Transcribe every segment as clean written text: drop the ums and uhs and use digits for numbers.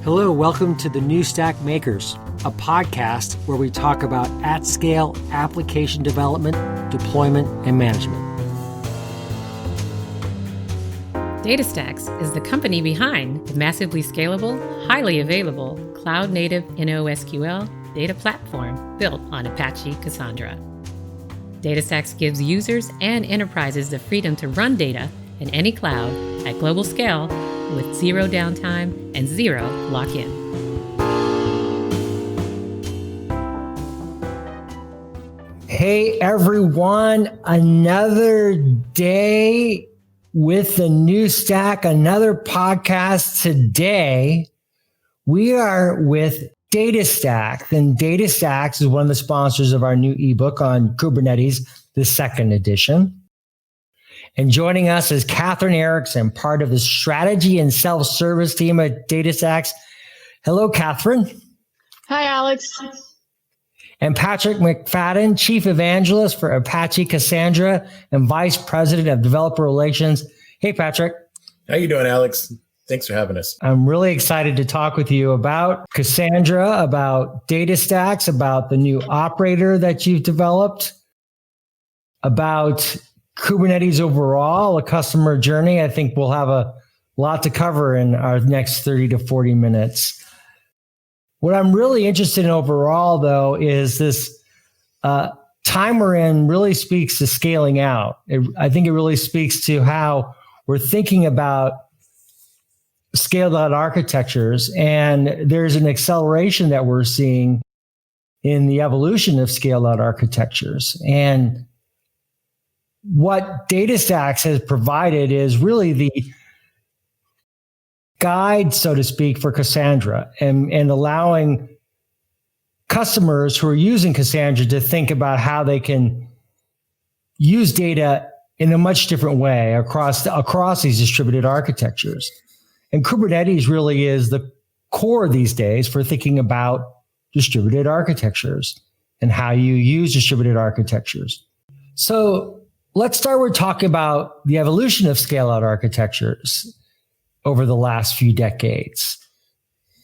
Hello, welcome to the New Stack Makers, a podcast where we talk about at-scale application development, deployment, and management. Datastax is the company behind the massively scalable, highly available, cloud-native NoSQL data platform built on Apache Cassandra. Datastax gives users and enterprises the freedom to run data in any cloud at global scale with zero downtime and zero lock-in. Hey everyone, another day with the New Stack, another podcast. Today, we are with Datastax, and Datastax is one of the sponsors of our new ebook on Kubernetes, the second edition. And joining us is Kathryn Erickson, part of the strategy and self-service team at Datastax. Hello, Kathryn. Hi, Alex. And Patrick McFadin, chief evangelist for Apache Cassandra and vice president of developer relations. Hey, Patrick. How you doing, Alex? Thanks for having us. I'm really excited to talk with you about Cassandra, about Datastax, about the new operator that you've developed, about Kubernetes overall, a customer journey. I think we'll have a lot to cover in our next 30 to 40 minutes. What I'm really interested in overall, though, is this time we're in really speaks to scaling out. I think it really speaks to how we're thinking about scaled out architectures. And there's an acceleration that we're seeing in the evolution of scaled out architectures. And what Datastax has provided is really the guide, so to speak, for Cassandra and allowing customers who are using Cassandra to think about how they can use data in a much different way across these distributed architectures. And Kubernetes really is the core these days for thinking about distributed architectures and how you use distributed architectures. So let's start with talking about the evolution of scale-out architectures over the last few decades.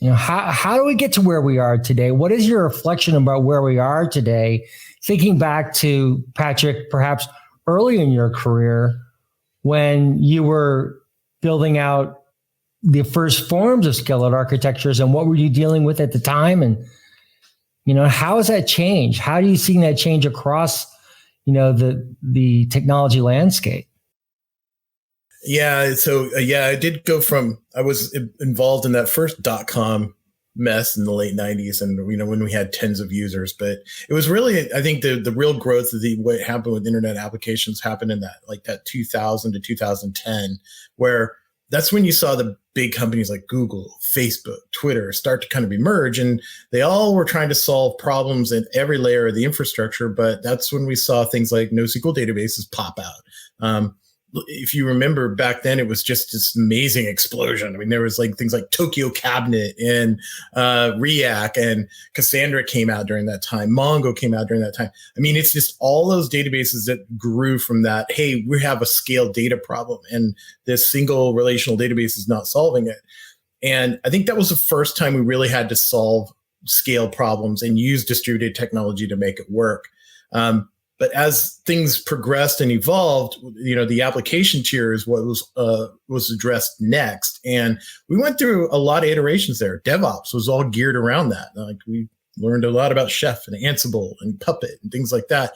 You know, how do we get to where we are today? What is your reflection about where we are today? Thinking back to, Patrick, perhaps early in your career when you were building out the first forms of scale-out architectures, and what were you dealing with at the time? And, you know, how has that changed? How do you see that change across the technology landscape? Yeah. So, I did go I was involved in that first .com mess in the late 90s and, when we had tens of users, but it was really, I think the real growth of what happened with internet applications happened in that 2000 to 2010, where that's when you saw the big companies like Google, Facebook, Twitter start to kind of emerge, and they all were trying to solve problems at every layer of the infrastructure. But that's when we saw things like NoSQL databases pop out. If you remember back then, it was just this amazing explosion. I mean, there was things like Tokyo Cabinet and React, and Cassandra came out during that time. Mongo came out during that time. I mean, it's just all those databases that grew from that. Hey, we have a scaled data problem, and this single relational database is not solving it. And I think that was the first time we really had to solve scale problems and use distributed technology to make it work. But as things progressed and evolved, the application tier is what was addressed next. And we went through a lot of iterations there. DevOps was all geared around that. We learned a lot about Chef and Ansible and Puppet and things like that.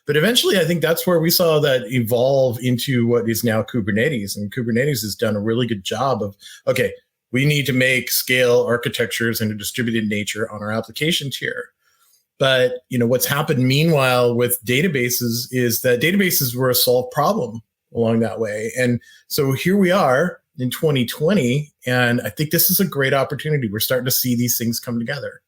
But eventually, I think that's where we saw that evolve into what is now Kubernetes. And Kubernetes has done a really good job of, okay, we need to make scale architectures in a distributed nature on our application tier. But, what's happened meanwhile with databases is that databases were a solved problem along that way. And so here we are in 2020, and I think this is a great opportunity. We're starting to see these things come together.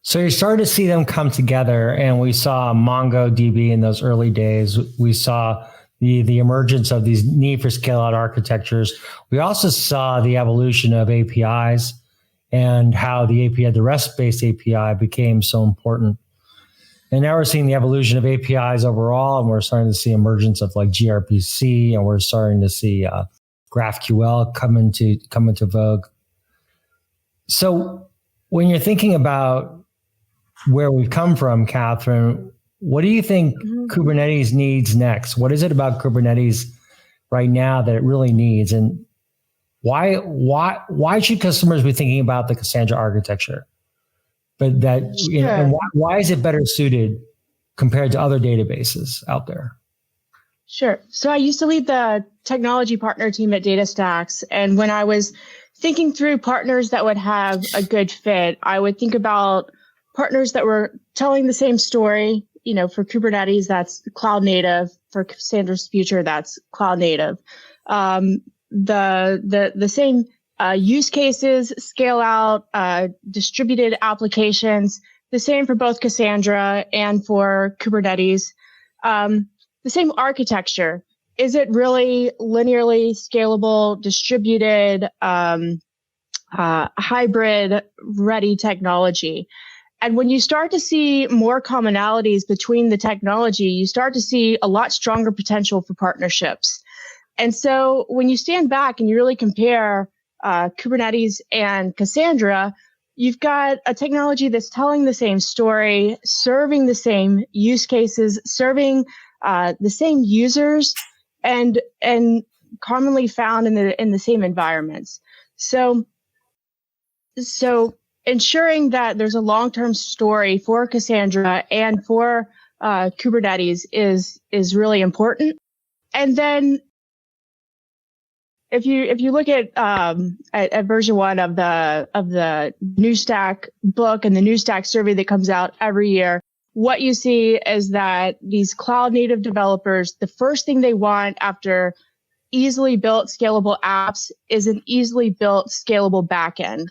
So you're starting to see them come together, and we saw MongoDB in those early days. We saw the emergence of these need for scale-out architectures. We also saw the evolution of APIs and how the REST-based API became so important. And now we're seeing the evolution of APIs overall, and we're starting to see emergence of gRPC, and we're starting to see GraphQL come into vogue. So when you're thinking about where we've come from, Kathryn, what do you think Kubernetes needs next? What is it about Kubernetes right now that it really needs? And why should customers be thinking about the Cassandra architecture? But that, and why is it better suited compared to other databases out there? Sure. So I used to lead the technology partner team at Datastax. And when I was thinking through partners that would have a good fit, I would think about partners that were telling the same story. You know, for Kubernetes, that's cloud native. For Cassandra's future, that's cloud native. The same use cases, scale out, distributed applications, the same for both Cassandra and for Kubernetes. The same architecture. Is it really linearly scalable, distributed, hybrid ready technology? And when you start to see more commonalities between the technology, you start to see a lot stronger potential for partnerships. And so when you stand back and you really compare Kubernetes and Cassandra, you've got a technology that's telling the same story, serving the same use cases, serving the same users, and commonly found in the same environments. So ensuring that there's a long-term story for Cassandra and for Kubernetes is really important. And then if you look at version 1 of the New Stack book and the New Stack survey that comes out every year, what you see is that these cloud native developers, the first thing they want after easily built scalable apps is an easily built scalable backend.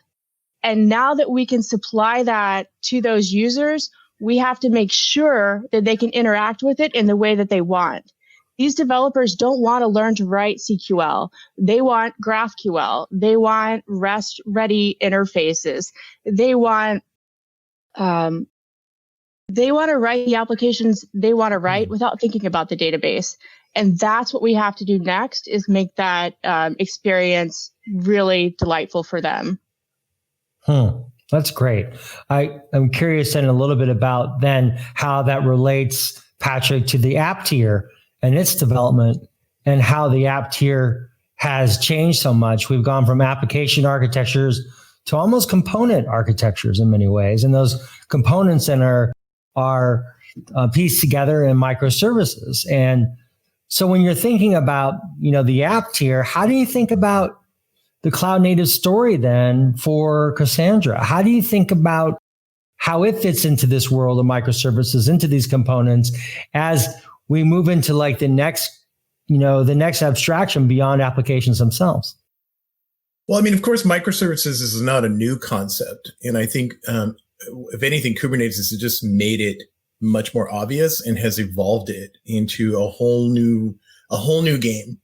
And now that we can supply that to those users, we have to make sure that they can interact with it in the way that they want. These developers don't want to learn to write CQL. They want GraphQL. They want REST-ready interfaces. They want to write the applications they want to write without thinking about the database. And that's what we have to do next, is make that experience really delightful for them. That's great. I'm curious then a little bit about then how that relates, Patrick, to the Apptier and its development, and how the Apptier has changed so much. We've gone from application architectures to almost component architectures in many ways. And those components then are pieced together in microservices. And so when you're thinking about, the Apptier, how do you think about the cloud native story then for Cassandra? How do you think about how it fits into this world of microservices, into these components, as we move into like the next abstraction beyond applications themselves? Well, I mean, of course, microservices is not a new concept. And I think, if anything, Kubernetes has just made it much more obvious and has evolved it into a whole new game.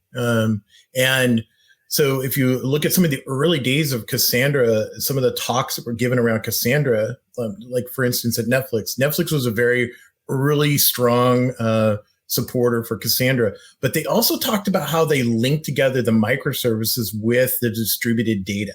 And so if you look at some of the early days of Cassandra, some of the talks that were given around Cassandra, like for instance at Netflix was a very early, strong supporter for Cassandra, but they also talked about how they link together the microservices with the distributed data.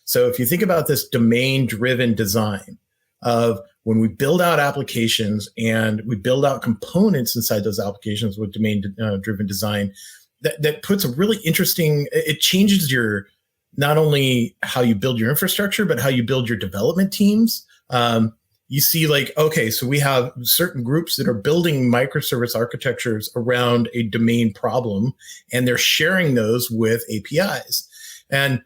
So if you think about this domain-driven design of when we build out applications and we build out components inside those applications with domain-driven design, that puts a really interesting, it changes your, not only how you build your infrastructure, but how you build your development teams. You see okay, so we have certain groups that are building microservice architectures around a domain problem, and they're sharing those with APIs. And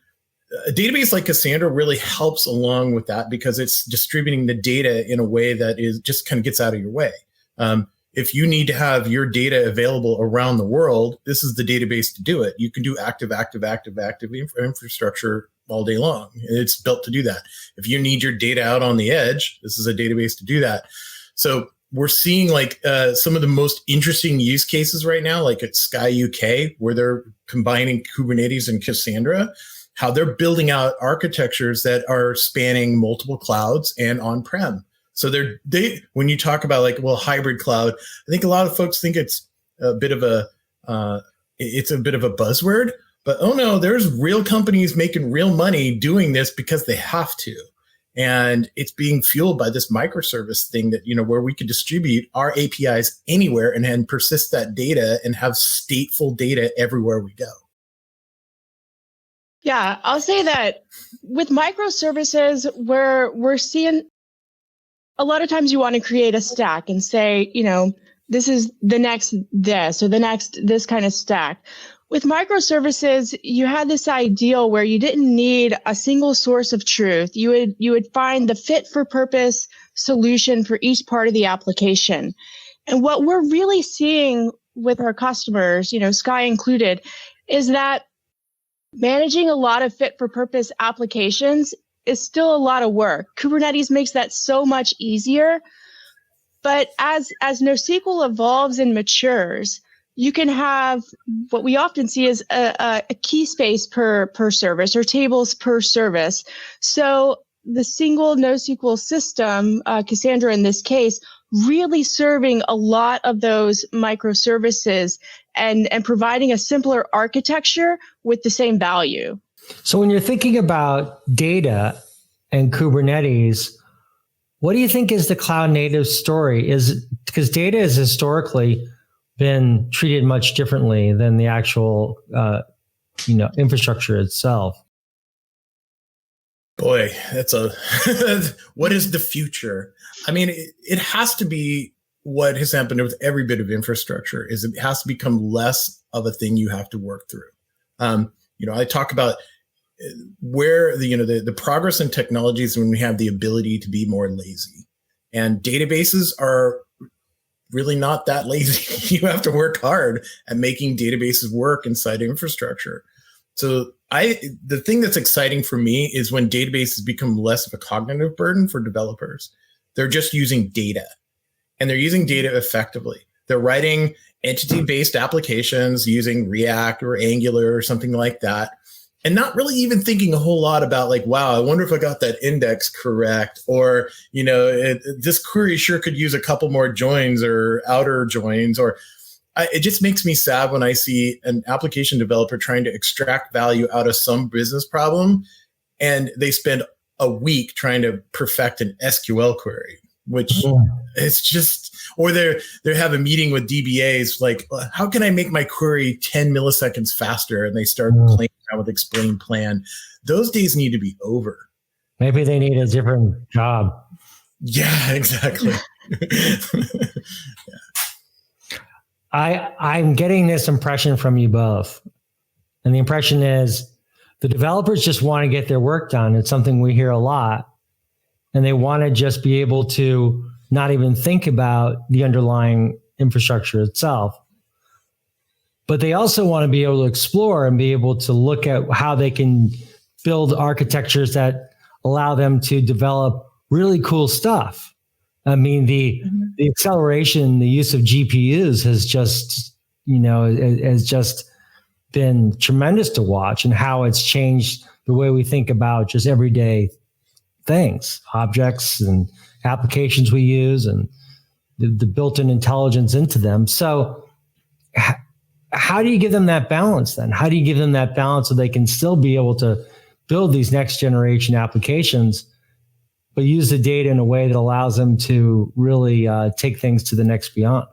a database like Cassandra really helps along with that because it's distributing the data in a way that is just kind of gets out of your way. If you need to have your data available around the world, this is the database to do it. You can do active infrastructure all day long. It's built to do that. If you need your data out on the edge, this is a database to do that. So we're seeing some of the most interesting use cases right now, like at Sky UK, where they're combining Kubernetes and Cassandra, how they're building out architectures that are spanning multiple clouds and on-prem. So when you talk about hybrid cloud, I think a lot of folks think it's a bit of a buzzword, But oh no, there's real companies making real money doing this because they have to. And it's being fueled by this microservice thing that, where we could distribute our APIs anywhere and then persist that data and have stateful data everywhere we go. Yeah, I'll say that with microservices, we're seeing a lot of times you want to create a stack and say, this is the next this or the next this kind of stack. With microservices, you had this ideal where you didn't need a single source of truth. You would find the fit for purpose solution for each part of the application. And what we're really seeing with our customers, Sky included, is that managing a lot of fit for purpose applications is still a lot of work. Kubernetes makes that so much easier. But as NoSQL evolves and matures, you can have what we often see as a key space per service or tables per service. So the single NoSQL system, Cassandra in this case, really serving a lot of those microservices and providing a simpler architecture with the same value. So when you're thinking about data and Kubernetes, what do you think is the cloud native story? Because data has historically been treated much differently than the actual, infrastructure itself. Boy, that's what is the future? I mean, it has to be what has happened with every bit of infrastructure is it has to become less of a thing you have to work through. I talk about where the progress in technologies when we have the ability to be more lazy, and databases are really not that lazy. You have to work hard at making databases work inside infrastructure. So the thing that's exciting for me is when databases become less of a cognitive burden for developers. They're just using data, and they're using data effectively. They're writing entity-based applications using React or Angular or something like that, and not really even thinking a whole lot about like, wow, I wonder if I got that index correct, or this query sure could use a couple more joins or outer joins, or it just makes me sad when I see an application developer trying to extract value out of some business problem, and they spend a week trying to perfect an SQL query, which it's just, or they have a meeting with DBAs like, how can I make my query 10 milliseconds faster? And they start playing around with explain plan. Those days need to be over. Maybe they need a different job. Yeah, exactly. I'm getting this impression from you both. And the impression is the developers just want to get their work done. It's something we hear a lot. And they want to just be able to not even think about the underlying infrastructure itself. But they also want to be able to explore and be able to look at how they can build architectures that allow them to develop really cool stuff. I mean, the acceleration, the use of GPUs has just been tremendous to watch, and how it's changed the way we think about just everyday things, objects and applications we use, and the built-in intelligence into them. So how do you give them that balance then? How do you give them that balance so they can still be able to build these next generation applications, but use the data in a way that allows them to really take things to the next beyond?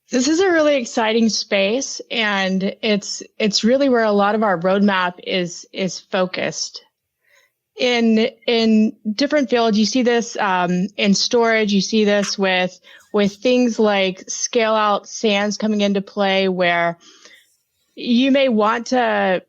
This is a really exciting space, and it's really where a lot of our roadmap is focused. In different fields, you see this in storage. You see this with things like scaleout SANs coming into play, where you may want to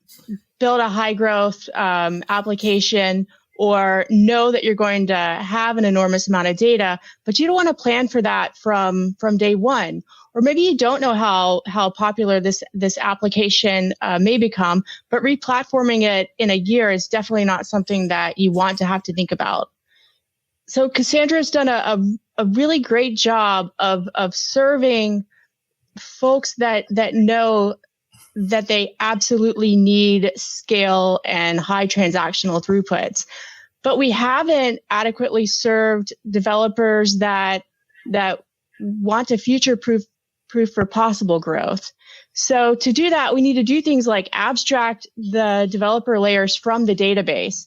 build a high growth application or know that you're going to have an enormous amount of data, but you don't want to plan for that from day one. Or maybe you don't know how popular this application may become, but replatforming it in a year is definitely not something that you want to have to think about. So Cassandra has done a really great job of serving folks that know that they absolutely need scale and high transactional throughputs. But we haven't adequately served developers that want to future-proof proof for possible growth. So to do that, we need to do things like abstract the developer layers from the database.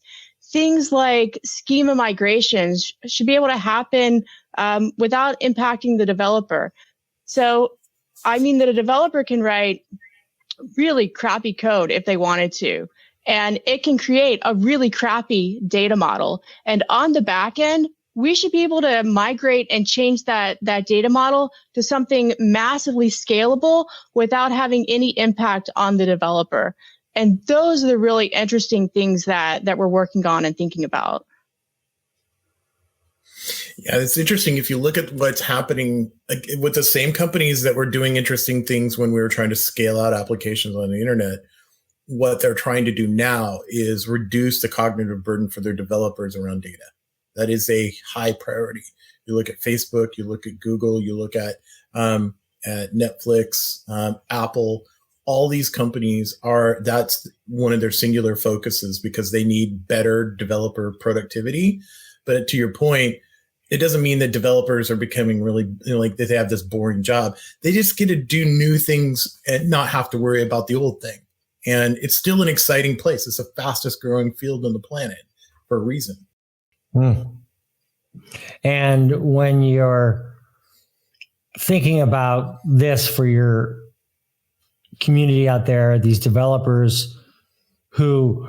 Things like schema migrations should be able to happen without impacting the developer. So, I mean that a developer can write really crappy code if they wanted to, and it can create a really crappy data model. And on the back end, we should be able to migrate and change that data model to something massively scalable without having any impact on the developer. And those are the really interesting things that we're working on and thinking about. Yeah, it's interesting. If you look at what's happening with the same companies that were doing interesting things when we were trying to scale out applications on the internet, what they're trying to do now is reduce the cognitive burden for their developers around data. That is a high priority. You look at Facebook, you look at Google, you look at Netflix, Apple. All these companies that's one of their singular focuses because they need better developer productivity. But to your point, it doesn't mean that developers are becoming really, like that they have this boring job. They just get to do new things and not have to worry about the old thing. And it's still an exciting place. It's the fastest growing field on the planet for a reason. And when you're thinking about this for your community out there, these developers who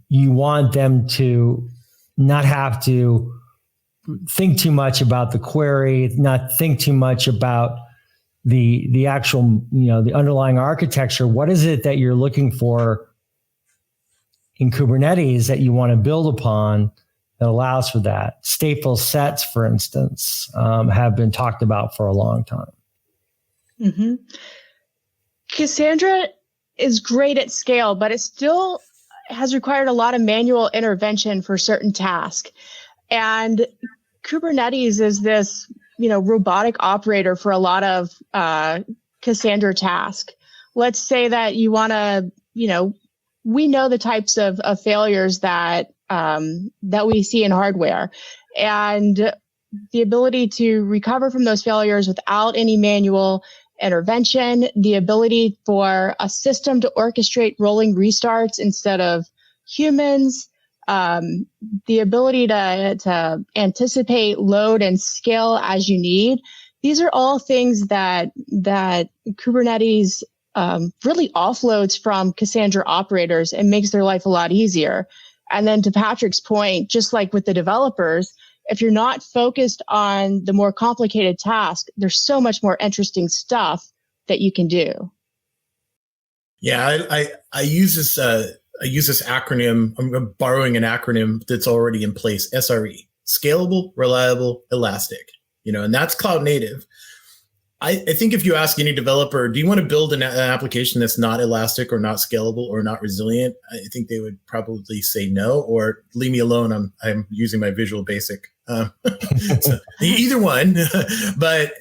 you want them to not have to think too much about the query, not think too much about the actual, the underlying architecture. What is it that you're looking for in Kubernetes that you want to build upon that allows for that? Stateful sets, for instance, have been talked about for a long time. Mm-hmm. Cassandra is great at scale, but it still has required a lot of manual intervention for certain tasks. And Kubernetes is this, robotic operator for a lot of Cassandra tasks. Let's say that you want to, we know the types of failures that we see in hardware, and the ability to recover from those failures without any manual intervention, the ability for a system to orchestrate rolling restarts instead of humans, the ability to anticipate load and scale as you need. These are all things that Kubernetes really offloads from Cassandra operators and makes their life a lot easier. And then to Patrick's point, just like with the developers, if you're not focused on the more complicated task, there's so much more interesting stuff that you can do. Yeah, I use this acronym. I'm borrowing an acronym that's already in place. SRE: scalable, reliable, elastic. And that's cloud native. I think if you ask any developer, do you want to build an application that's not elastic or not scalable or not resilient? I think they would probably say no, or leave me alone. I'm using my Visual Basic. So either one, but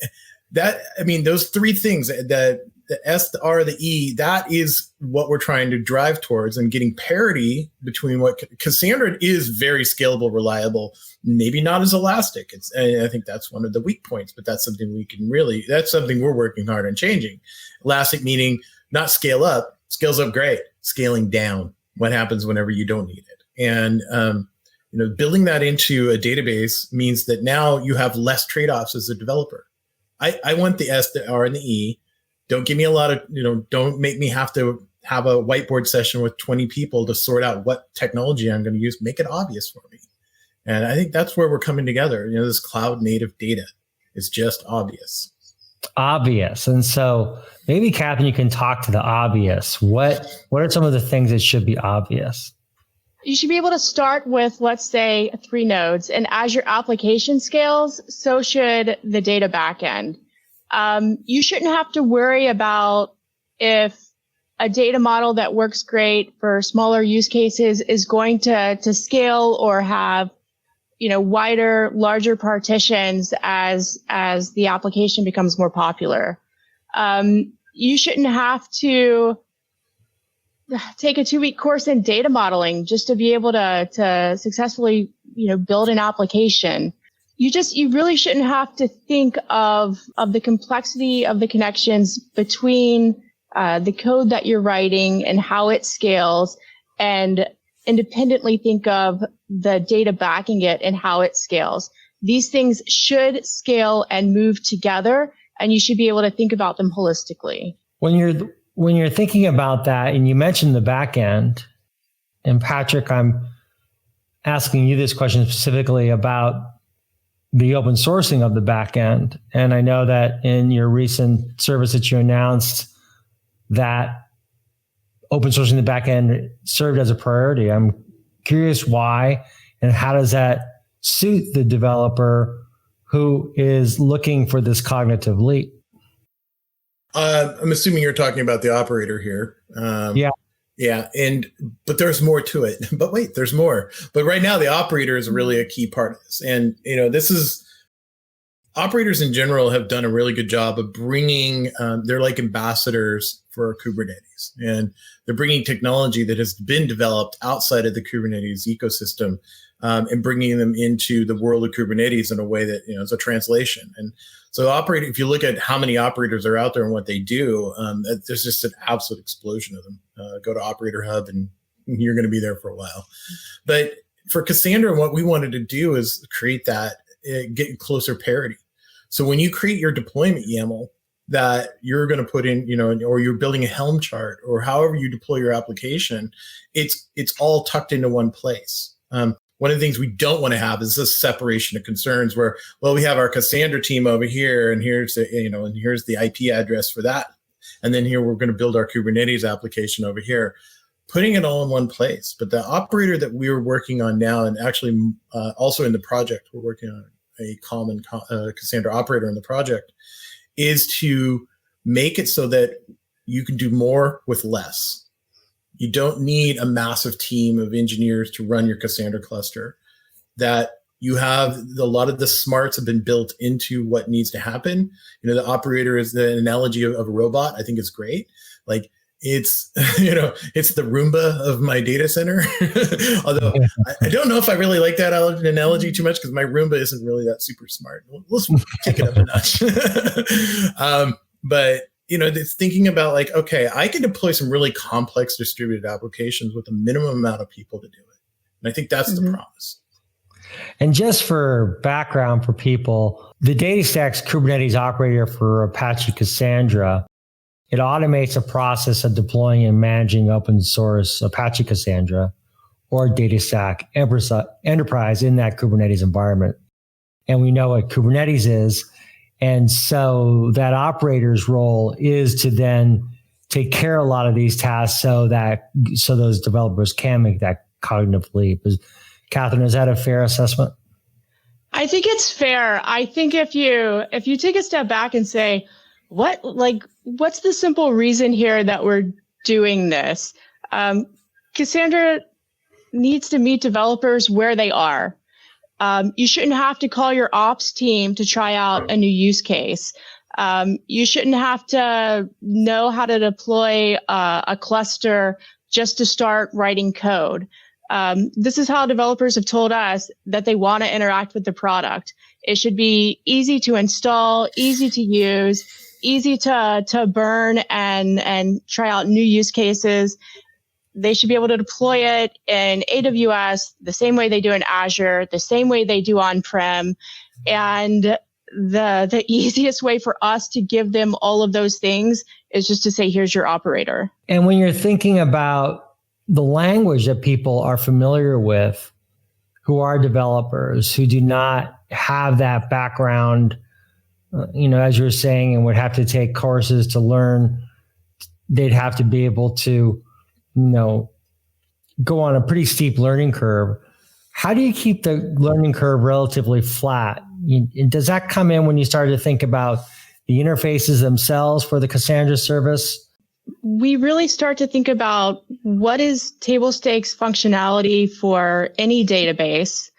those three things, the S, the R, the E, that is what we're trying to drive towards, and getting parity between what Cassandra is very scalable, reliable, maybe not as elastic. I think that's one of the weak points, but that's something that's something we're working hard on changing. Elastic meaning not scale up, scales up great, scaling down. What happens whenever you don't need it? And, building that into a database means that now you have less trade-offs as a developer. I want the S, the R, and the E. Don't give me a lot of, don't make me have to have a whiteboard session with 20 people to sort out what technology I'm going to use. Make it obvious for me. And I think that's where we're coming together. This cloud native data is just obvious. Obvious. And so maybe, Kathryn, you can talk to the obvious. What are some of the things that should be obvious? You should be able to start with, let's say, 3 nodes. And as your application scales, so should the data backend. You shouldn't have to worry about if a data model that works great for smaller use cases is going to scale or have, wider, larger partitions as the application becomes more popular. You shouldn't have to take a 2-week course in data modeling just to be able to successfully, build an application. you really shouldn't have to think of the complexity of the connections between the code that you're writing and how it scales, and independently think of the data backing it and how it scales. These things should scale and move together, and you should be able to think about them holistically. When you're thinking about that, and you mentioned the back end, and Patrick, I'm asking you this question specifically about the open sourcing of the back end. And I know that in your recent service that you announced that open sourcing the back end served as a priority. I'm curious why, and how does that suit the developer who is looking for this cognitive leap? I'm assuming you're talking about the operator here. Yeah. But there's more to it. But wait, there's more. But right now, the operator is really a key part of this. And, operators in general have done a really good job of bringing, they're like ambassadors for Kubernetes. And they're bringing technology that has been developed outside of the Kubernetes ecosystem and bringing them into the world of Kubernetes in a way that, is a translation. And so if you look at how many operators are out there and what they do, there's just an absolute explosion of them. Go to Operator Hub and you're going to be there for a while. But for Cassandra, what we wanted to do is create that, get closer parity. So when you create your deployment YAML that you're going to put in, or you're building a Helm chart or however you deploy your application, it's all tucked into one place. One of the things we don't want to have is this separation of concerns where, well, we have our Cassandra team over here, and here's the IP address for that. And then here we're going to build our Kubernetes application over here, putting it all in one place. But the operator that we are working on now, and actually also in the project, we're working on a common Cassandra operator in the project, is to make it so that you can do more with less. You don't need a massive team of engineers to run your Cassandra cluster. That you have a lot of the smarts have been built into what needs to happen. The operator is the analogy of a robot. I think is great. Like it's, it's the Roomba of my data center. Although I don't know if I really like that analogy too much because my Roomba isn't really that super smart. Let's take it up a notch. But it's thinking about like, okay, I can deploy some really complex distributed applications with a minimum amount of people to do it. And I think that's the promise. And just for background for people, the Datastax Kubernetes operator for Apache Cassandra, it automates a process of deploying and managing open source Apache Cassandra or Datastax Enterprise in that Kubernetes environment. And we know what Kubernetes is. And so that operator's role is to then take care of a lot of these tasks so those developers can make that cognitive leap. Kathryn, is that a fair assessment? I think it's fair. I think if you take a step back and say, what's the simple reason here that we're doing this? Cassandra needs to meet developers where they are. You shouldn't have to call your ops team to try out a new use case. You shouldn't have to know how to deploy a cluster just to start writing code. This is how developers have told us that they want to interact with the product. It should be easy to install, easy to use, easy to burn and try out new use cases. They should be able to deploy it in AWS the same way they do in Azure, the same way they do on-prem. And the easiest way for us to give them all of those things is just to say, here's your operator. And when you're thinking about the language that people are familiar with, who are developers, who do not have that background, as you're saying, and would have to take courses to learn, they'd have to be able to go on a pretty steep learning curve. How do you keep the learning curve relatively flat? Does that come in when you start to think about the interfaces themselves for the Cassandra service? We really start to think about what is table stakes functionality for any database.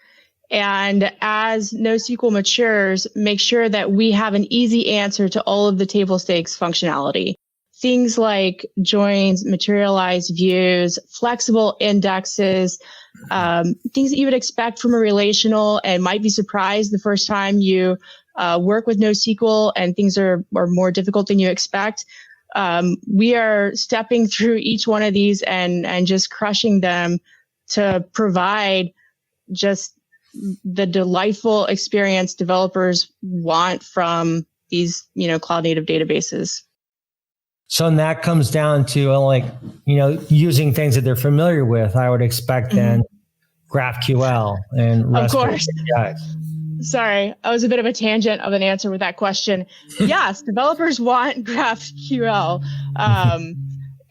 And as NoSQL matures, make sure that we have an easy answer to all of the table stakes functionality. things like joins, materialized views, flexible indexes, things that you would expect from a relational and might be surprised the first time you work with NoSQL and things are more difficult than you expect. We are stepping through each one of these and just crushing them to provide just the delightful experience developers want from these, cloud native databases. So and that comes down to using things that they're familiar with. I would expect then GraphQL and REST. Of course. Sorry, I was a bit of a tangent of an answer with that question. Yes, developers want GraphQL,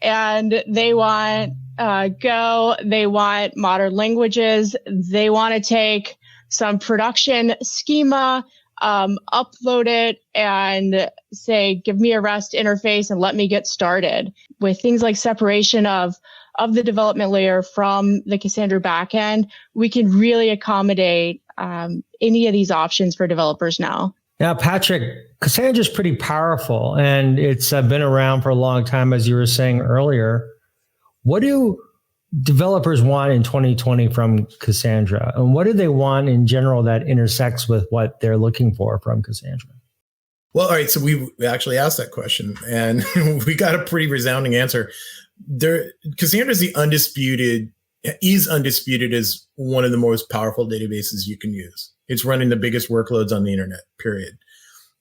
and they want Go. They want modern languages. They want to take some production schema, upload it, and say, "Give me a REST interface and let me get started." With things like separation of the development layer from the Cassandra backend, we can really accommodate any of these options for developers now. Now, Patrick, Cassandra is pretty powerful, and it's been around for a long time, as you were saying earlier. What do developers want in 2020 from Cassandra? And what do they want in general that intersects with what they're looking for from Cassandra? Well, all right. So we actually asked that question, and we got a pretty resounding answer. Cassandra is undisputed as one of the most powerful databases you can use. It's running the biggest workloads on the internet, period.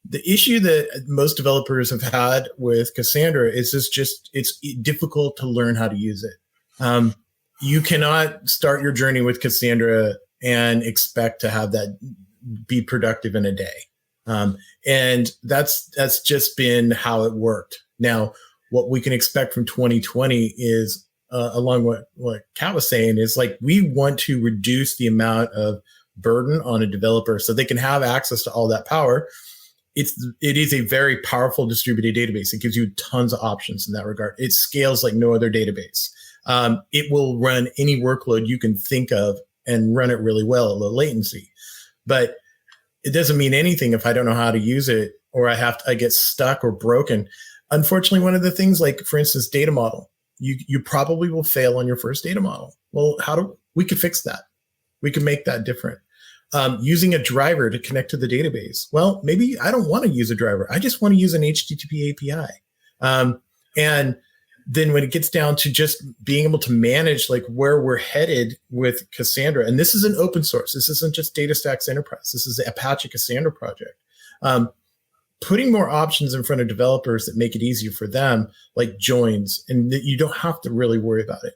The issue that most developers have had with Cassandra is it's difficult to learn how to use it. You cannot start your journey with Cassandra and expect to have that be productive in a day. And that's just been how it worked. Now, what we can expect from 2020 is, along what Kat was saying, is like we want to reduce the amount of burden on a developer so they can have access to all that power. It is a very powerful distributed database. It gives you tons of options in that regard. It scales like no other database. It will run any workload you can think of and run it really well at low latency. But it doesn't mean anything if I don't know how to use it, or I get stuck or broken. Unfortunately, one of the things, like for instance, data model, you probably will fail on your first data model. Well, we could fix that. We can make that different. Using a driver to connect to the database. Well, maybe I don't want to use a driver. I just want to use an HTTP API. And then when it gets down to just being able to manage like where we're headed with Cassandra, and this is an open source. This isn't just Datastax Enterprise. This is the Apache Cassandra project. Putting more options in front of developers that make it easier for them, like joins, and that you don't have to really worry about it.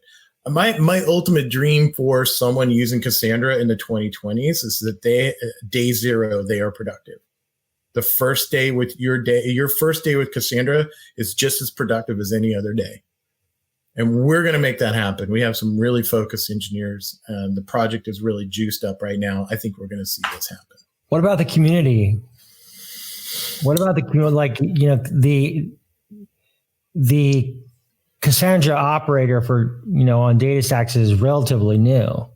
My ultimate dream for someone using Cassandra in the 2020s is that day zero, they are productive. The first day with your first day with Cassandra is just as productive as any other day. And we're going to make that happen. We have some really focused engineers, and the project is really juiced up right now. I think we're going to see this happen. What about the community? What about the Cassandra operator for, on Datastax is relatively new.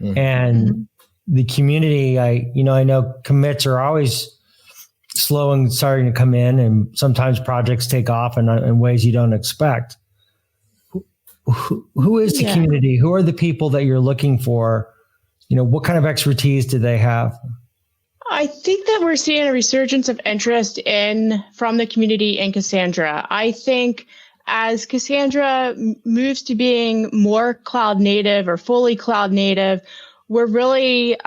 Mm-hmm. And the community, I know commits are always slow and starting to come in, and sometimes projects take off in ways you don't expect. Who is the community? Who are the people that you're looking for? What kind of expertise do they have? I think that we're seeing a resurgence of interest from the community in Cassandra. I think as Cassandra moves to being more cloud native or fully cloud native, we're really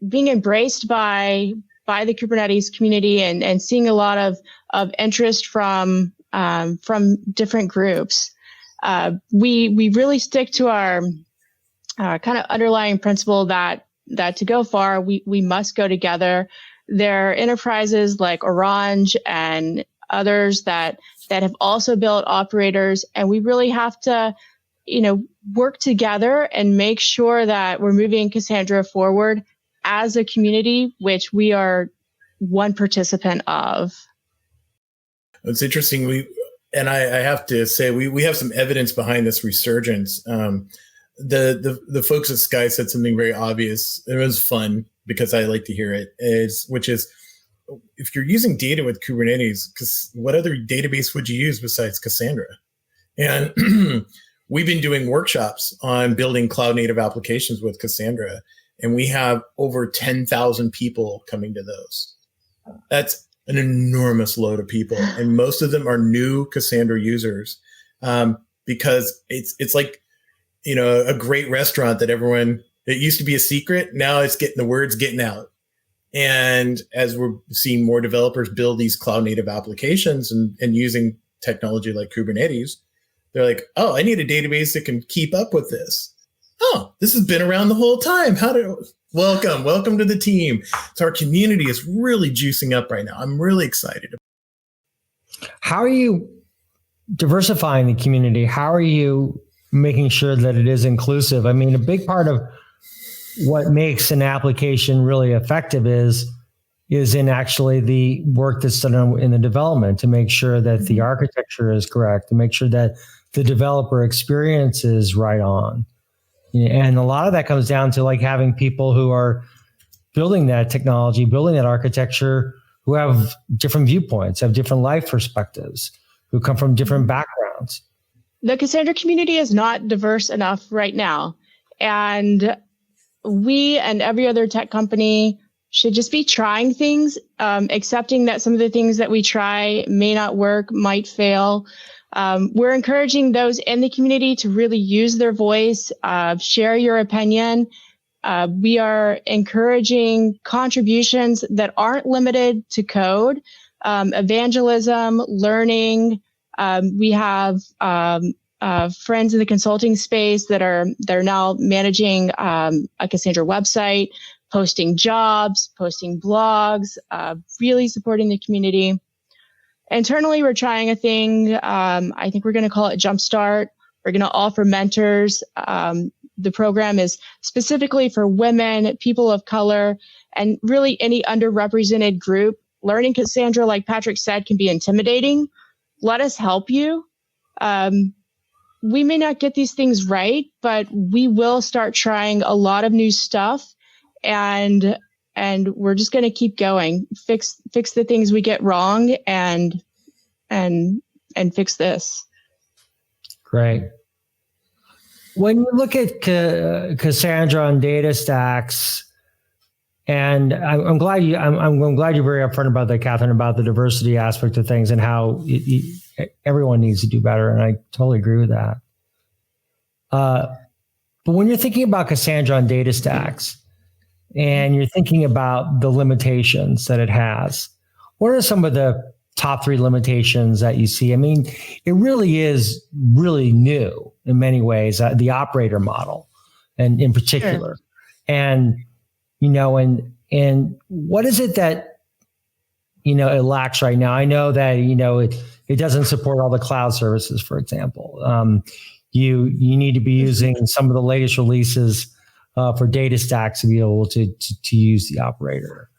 being embraced by the Kubernetes community and seeing a lot of interest from different groups. We really stick to our kind of underlying principle that to go far, we must go together. There are enterprises like Orange and others that have also built operators, and we really have to, work together and make sure that we're moving Cassandra forward as a community, which we are one participant of. It's interesting. I have to say, we have some evidence behind this resurgence. The folks at Sky said something very obvious. It was fun because I like to hear it, which is if you're using data with Kubernetes, because what other database would you use besides Cassandra? And we've been doing workshops on building cloud native applications with Cassandra, and we have over 10,000 people coming to those. That's an enormous load of people, and most of them are new Cassandra users, because it's like, a great restaurant that it used to be a secret. Now it's the word's getting out. And as we're seeing more developers build these cloud native applications and using technology like Kubernetes, they're like, oh, I need a database that can keep up with this. Oh, this has been around the whole time. Welcome to the team. So our community is really juicing up right now. I'm really excited. How are you diversifying the community? How are you making sure that it is inclusive? I mean, a big part of what makes an application really effective is in actually the work that's done in the development to make sure that the architecture is correct, to make sure that the developer experience is right on. And a lot of that comes down to like having people who are building that technology, building that architecture, who have different viewpoints, have different life perspectives, who come from different backgrounds. The Cassandra community is not diverse enough right now. And we and every other tech company should just be trying things, accepting that some of the things that we try may not work, might fail. We're encouraging those in the community to really use their voice, share your opinion. We are encouraging contributions that aren't limited to code, evangelism, learning. We have friends in the consulting space that are now managing a Cassandra website, posting jobs, posting blogs, really supporting the community. Internally, we're trying a thing. I think we're going to call it Jumpstart. We're going to offer mentors. The program is specifically for women, people of color, and really any underrepresented group. Learning Cassandra, like Patrick said, can be intimidating. Let us help you. We may not get these things right, but we will start trying a lot of new stuff, and we're just going to keep going. Fix the things we get wrong, and fix this. Great. When you look at Cassandra and Datastax, and I'm glad you're very upfront about that, Kathryn, about the diversity aspect of things and how everyone needs to do better, and I totally agree with that. But when you're thinking about Cassandra and Datastax, and you're thinking about the limitations that it has, what are some of the top 3 limitations that you see? I mean, it really is really new in many ways, the operator model, and in particular. Sure. And what is it that, it lacks right now? I know that, it doesn't support all the cloud services, for example. You need to be using some of the latest releases for Datastax to be able to use the operator.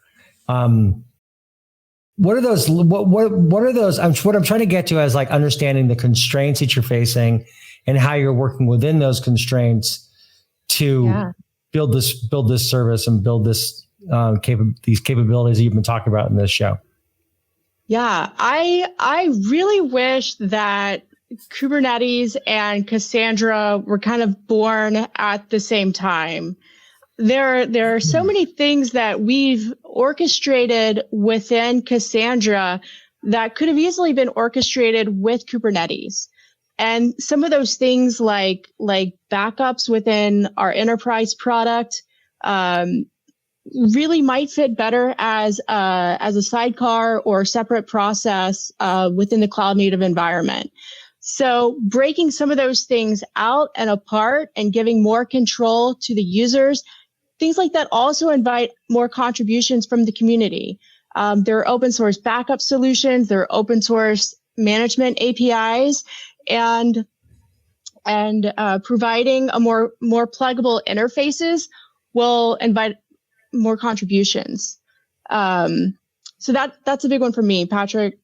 What are those? What are those? What I'm trying to get to is like understanding the constraints that you're facing and how you're working within those constraints to build this service and build this these capabilities that you've been talking about in this show. Yeah, I really wish that Kubernetes and Cassandra were kind of born at the same time. There are so many things that we've orchestrated within Cassandra that could have easily been orchestrated with Kubernetes. And some of those things like backups within our enterprise product really might fit better as a sidecar or separate process within the cloud native environment. So breaking some of those things out and apart and giving more control to the users, things like that also invite more contributions from the community. There are open source backup solutions, there are open source management APIs, and providing a more pluggable interfaces will invite more contributions. So that's a big one for me, Patrick.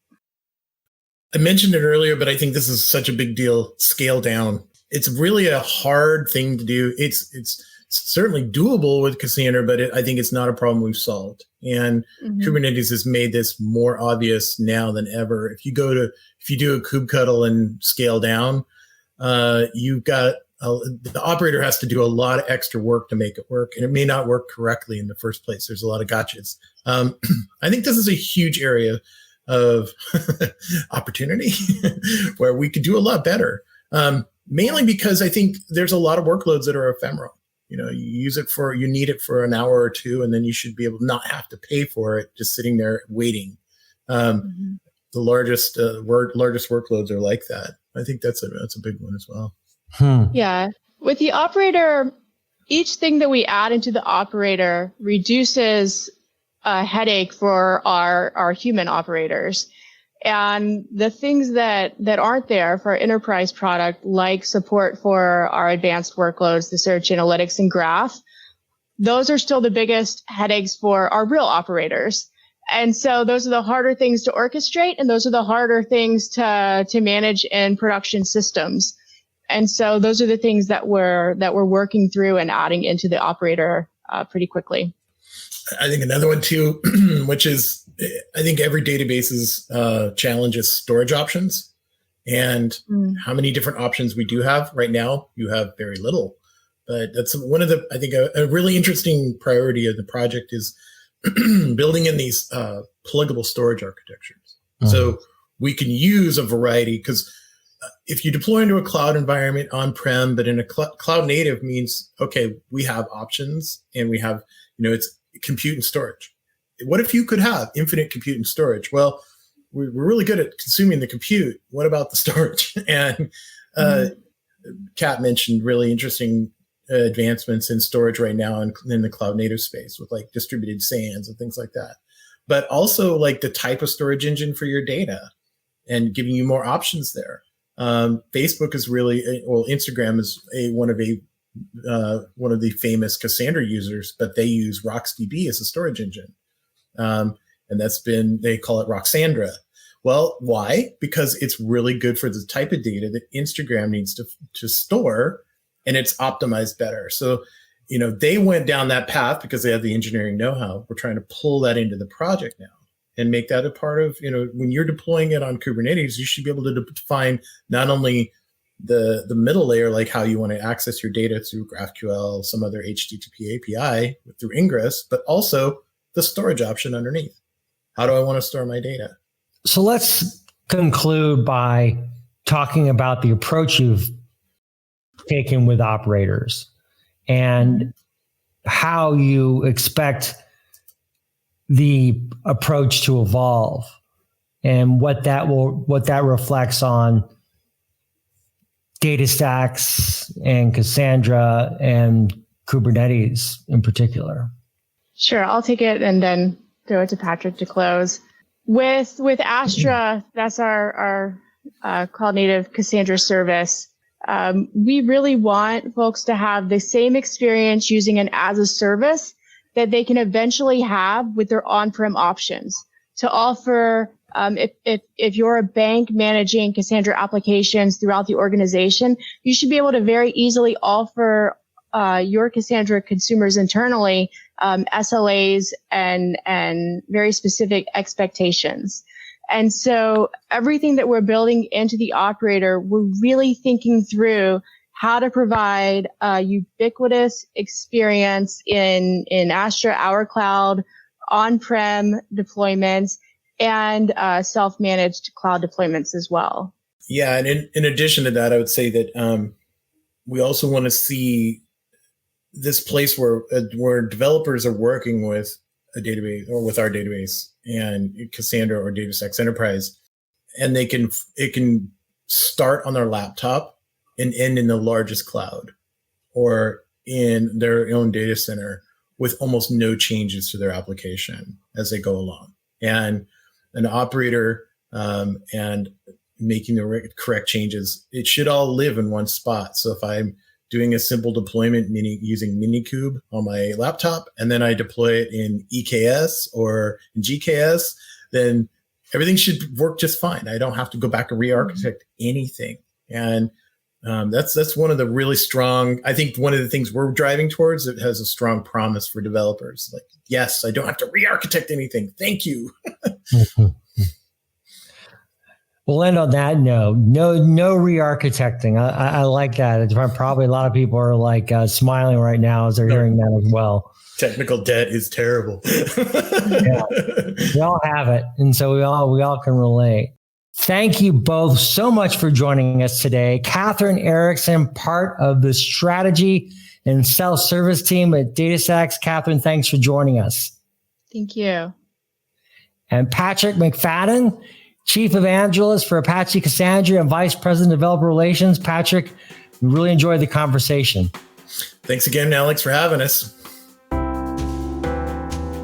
I mentioned it earlier, but I think this is such a big deal. Scale down. It's really a hard thing to do. It's certainly doable with Cassandra, but I think it's not a problem we've solved. And Kubernetes has made this more obvious now than ever. If you do a kubectl and scale down, you've got the operator has to do a lot of extra work to make it work, and it may not work correctly in the first place. There's a lot of gotchas. I think this is a huge area of opportunity where we could do a lot better. Mainly because I think there's a lot of workloads that are ephemeral. You need it for an hour or two, and then you should be able to not have to pay for it just sitting there waiting. The largest workloads are like that. I think that's a big one as well. Yeah. With the operator, each thing that we add into the operator reduces a headache for our human operators. And the things that aren't there for our enterprise product, like support for our advanced workloads, the search, analytics, and graph, those are still the biggest headaches for our real operators. And so those are the harder things to orchestrate, and those are the harder things to manage in production systems. And so those are the things that we're working through and adding into the operator pretty quickly. I think another one too, which is, I think every database's challenge is storage options, and how many different options we do have. Right now, you have very little, but that's one of the, I think a really interesting priority of the project is building in these pluggable storage architectures. So we can use a variety, because if you deploy into a cloud environment on-prem, but in a cloud native means, okay, we have options, and we have, it's compute and storage. What if you could have infinite compute and storage? Well, we're really good at consuming the compute. What about the storage? And Kat mentioned really interesting advancements in storage right now in the cloud native space with like distributed SANs and things like that. But also like the type of storage engine for your data and giving you more options there. Facebook is really, well, Instagram is one of the famous Cassandra users, but they use RocksDB as a storage engine. And they call it Roxandra. Well, why? Because it's really good for the type of data that Instagram needs to store, and it's optimized better. So, they went down that path because they have the engineering know-how. We're trying to pull that into the project now and make that a part of, when you're deploying it on Kubernetes, you should be able to define not only the middle layer, like how you want to access your data through GraphQL, some other HTTP API through Ingress, but also the storage option underneath. How do I want to store my data? So let's conclude by talking about the approach you've taken with operators and how you expect the approach to evolve and what that reflects on Datastax and Cassandra and Kubernetes in particular. Sure, I'll take it and then throw it to Patrick to close. With Astra, that's our cloud native Cassandra service. We really want folks to have the same experience using an as a service that they can eventually have with their on-prem options to offer. If you're a bank managing Cassandra applications throughout the organization, you should be able to very easily offer your Cassandra consumers internally SLAs and very specific expectations. And so everything that we're building into the operator, we're really thinking through how to provide a ubiquitous experience in Astra, our cloud, on-prem deployments, and self-managed cloud deployments as well. Yeah, and in addition to that, I would say that we also want to see this place where developers are working with a database or with our database and Cassandra or Datastax Enterprise, and it can start on their laptop and end in the largest cloud or in their own data center with almost no changes to their application as they go along. And an operator and making the correct changes, it should all live in one spot. So if I'm doing a simple deployment using Minikube on my laptop, and then I deploy it in EKS or in GKS, then everything should work just fine. I don't have to go back and re-architect anything. And That's one of the really strong, I think one of the things we're driving towards, it has a strong promise for developers. Like, yes, I don't have to re-architect anything. Thank you. We'll end on that note. No re-architecting. I like that. Probably a lot of people are like smiling right now as they're hearing that as well. Technical debt is terrible. Yeah. We all have it. And so we all can relate. Thank you both so much for joining us today. Kathryn Erickson, part of the strategy and self-service team at Datastax. Kathryn, thanks for joining us. Thank you. And Patrick McFadin, Chief Evangelist for Apache Cassandra and Vice President of Developer Relations. Patrick, we really enjoyed the conversation. Thanks again, Alex, for having us.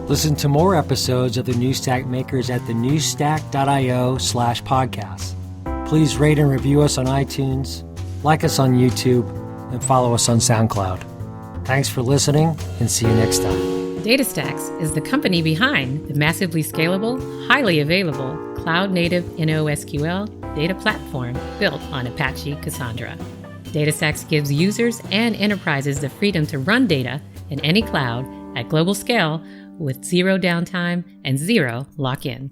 Listen to more episodes of the New Stack Makers at thenewstack.io/podcast. Please rate and review us on iTunes, like us on YouTube, and follow us on SoundCloud. Thanks for listening, and see you next time. Datastax is the company behind the massively scalable, highly available, cloud-native NoSQL data platform built on Apache Cassandra. Datastax gives users and enterprises the freedom to run data in any cloud at global scale with zero downtime and zero lock-in.